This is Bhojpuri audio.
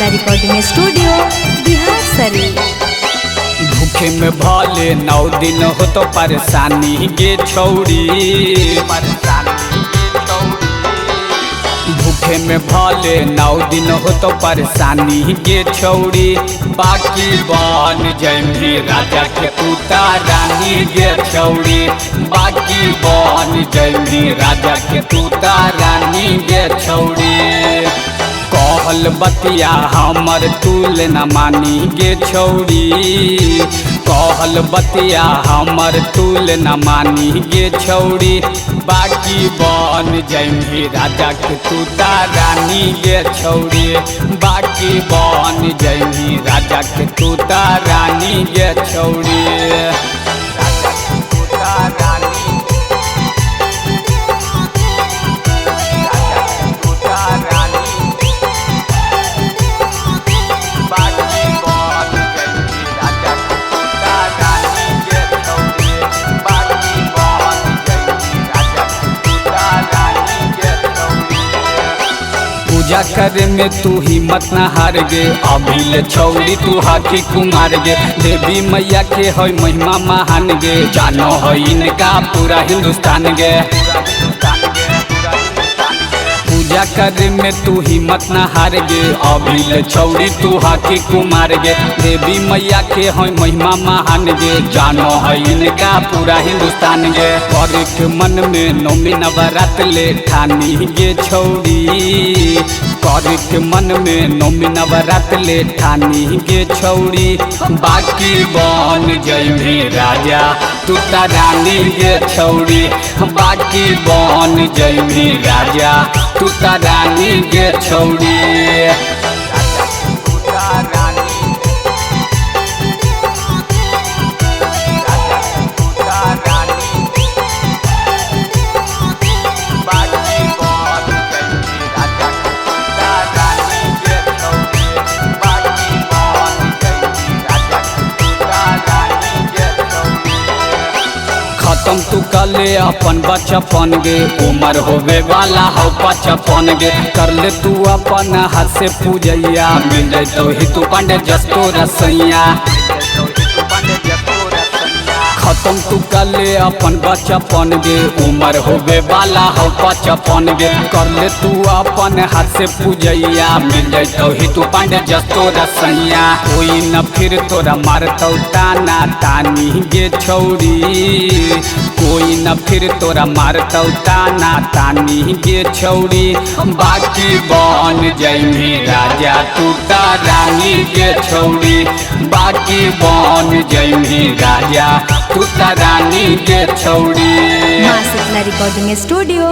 Shitala recording studio Bihar Sharif. भूखे में भले 9 दिन हो तो परेशानी गे छौड़ी, भूखे में भले 9 दिन हो तो परेशानी गे छौड़ी, बाकी बन जैमी राजा के तूता रानी गे छौड़ी, बाकी बन जैमी राजा के तूता रानी गे छौड़ी। कहल बतिया हमर तूल न मानी गे छौड़ी, कहल बतिया हमर तूल न मानी गे छौड़ी, बाकी बन जैमी राजा के तूता रानी गे छौड़ी, बाकी बन जैमी राजा के तूता रानी गे छौड़ी। पूजा करे में तू हिम्मत न हार गे, अभी ले छौड़ी तू हाथी कुमार गे, देवी मैया के है महिमा महान गे, जानो है इनका पूरा हिंदुस्तान गे। पूजा करे में तू हिम्मत न हार गे, अभी ले छौड़ी तू हाथी कुमार गे, देवी मैया के है महिमा महान गे, जानो है इनका पूरा हिंदुस्तान गे। करे के मन में नौमी नवरात ले ठानी गे छौड़ी, करे के मन में नौमी नवरात ले ठानी गे छौड़ी, बाकी बन जैमी राजा तूता रानी गे छौड़ी, बाकी बन जैमी राजा तूता रानी गे छौड़ी। खत्म तू कले अपन बचपन गे, उम्र होवे वाला हो 55 गे, कर ले तू अपन हाथ से पूजैया, मिल जाए तो ही तू पांडे जस्तो रसैया। खत्म तू कले अपन बचपन गे, उम्र होवे वाला हो 55 गे, कर ले तू अपन हाथ से पूजैया, मिल जाए तो ही तू पांडे जस्तो रसैया। कोई न फिर तोरा मारतौ ताना तानी गे छौड़ी, कोई न फिर तोरा मारतौ ताना तानी गे छौड़ी, बाकी बन जैमी राजा तूता रानी गे छौड़ी, बाकी बन जैमी राजा तूता रानी गे छौड़ी। Shitala recording studio